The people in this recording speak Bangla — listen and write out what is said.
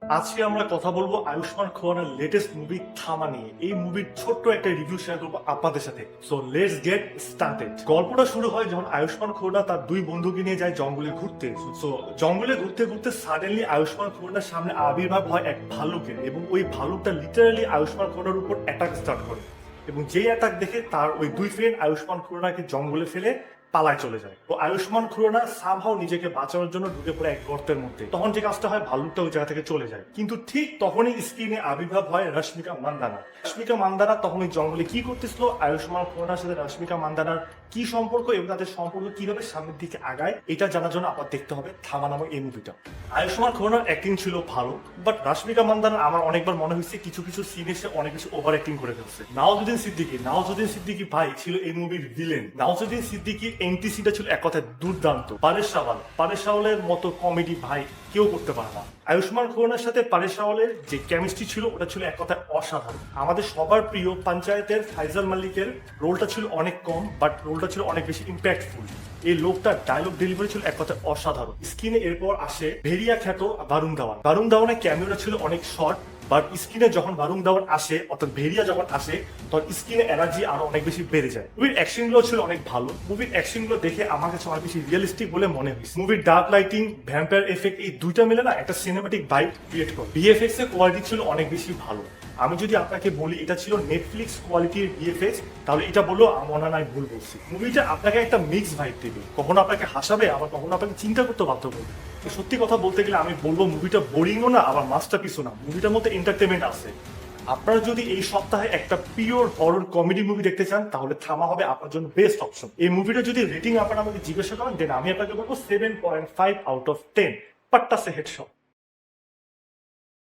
আজকে আমরা কথা বলবো আয়ুষ্মান খুরানার লেটেস্ট মুভি থামা নিয়ে। এই মুভির ছোট্ট একটা রিভিউ শেয়ার করবো আপনাদের সাথে। So let's get started. গল্পটা শুরু হয় যখন আয়ুষ্মান খুরানা তার দুই বন্ধুকে নিয়ে যায় জঙ্গলে ঘুরতে। সো জঙ্গলে ঘুরতে ঘুরতে সাডেনলি আয়ুষ্মান খুরানার সামনে আবির্ভাব হয় এক ভালুকের, এবং ওই ভালুকটা লিটারালি আয়ুষ্মান খুরানার উপর অ্যাটাক স্টার্ট করে। এবং যেই অ্যাটাক দেখে তার ওই দুই ফ্রেন্ড আয়ুষ্মান খুরানাকে জঙ্গলে ফেলে পালায় চলে যায়। তো আয়ুষ্মান খুরানা সামহাও নিজেকে বাঁচানোর জন্য ঢুকে পড়ে এক গর্তের মধ্যে। তখন যে কাজটা হয়, ভালুকটা ওই জায়গা থেকে চলে যায়। কিন্তু ঠিক তখনই স্ক্রিনে আবির্ভাব হয় রশ্মিকা মান্দানা। রশ্মিকা মান্দানা তখন ওই জঙ্গলে কি করতেছিল, আয়ুষ্মান খুরানার সাথে রশ্মিকা মান্দানার কি সম্পর্ক এবং তাদের সম্পর্ক কিভাবে সামনের দিকে আগায়, এটা জানার জন্য আবার দেখতে হবে থামা নামক এই মুভিটা। আয়ুষ্মান খুরানার অ্যাক্টিং ছিল ভালো, বাট রশ্মিকা মান্দানা আমার অনেকবার মনে হয়েছে কিছু কিছু সিন এসে অনেক বেশি ওভার অ্যাক্টিং করে ফেলছে। নওয়াজুদ্দিন সিদ্দিকী ভাই ছিল এই মুভির ভিলেন। নওয়াজুদ্দিন সিদ্দিকীর এনটিসিটা ছিল এক কথায় দুর্দান্ত। পারেশ রাওয়ালের মতো কমেডি ভাই কেউ করতে পারে না। আয়ুষ্মান খুরানার সাথে পারেশ রাওয়ালের যে কেমিস্ট্রি ছিল ওটা ছিল এক কথায় অসাধারণ। আমাদের সবার প্রিয় পঞ্চায়েতের ফাইজাল মালিকের রোলটা ছিল অনেক কম, বাট রোলটা ছিল অনেক বেশি ইম্প্যাক্টফুল। এই লোকটার ডায়লগ ডেলিভারি ছিল এক কথায় অসাধারণ। স্ক্রিনে এরপর আসে ভেরিয়া খ্যাত বারুণ ধাওয়ানের ক্যামেরা ছিল অনেক শর্ট, বাট স্ক্রিনে যখন বারুণ ধাওয়ান আসে, অর্থাৎ ভেরিয়া যখন আসে, তখন স্ক্রিনে এনার্জি আরো অনেক বেশি বেড়ে যায়। মুভির অ্যাকশন গুলো ছিল অনেক ভালো। মুভির অ্যাকশন গুলো দেখে আমার কাছে অনেক বেশি রিয়েলিস্টিক বলে মনে হয়েছে। মুভির ডার্ক লাইটিং, ভ্যাম্পায়ার এফেক্ট, এই দুইটা মিলে না একটা সিনেমাটিক ভাইব ক্রিয়েট করে। ভিএফএক্স এর কোয়ালিটি ছিল অনেক বেশি ভালো। আমি যদি আপনাকে বলি এটা ছিল নেটফ্লিক্স কোয়ালিটির ভিএফএক্স, তাহলে এটা বললেও মনে নাই ভুল বলছি। মুভিটা আপনাকে একটা মিক্স ভাইব দেবে, কখনো আপনাকে হাসাবে, আবার কখনো আপনাকে চিন্তা করতে বাধ্য করবে। তো সত্যি কথা বলতে গেলে আমি বলবো মুভিটা বোরিংও না, আবার মাস্টারপিসও না। মুভিটার মধ্যে এন্টারটেনমেন্ট আছে। আপনারা যদি এই সপ্তাহে একটা পিওর হরর কমেডি মুভি দেখতে চান, তাহলে থামা হবে আপনার জন্য বেস্ট অপশন। এই মুভিটা যদি রেটিং আপনারা আমাকে জিজ্ঞাসা করেন, দেন আমি আপনাকে বলবো 7.5 out of 10। Patta say headshot.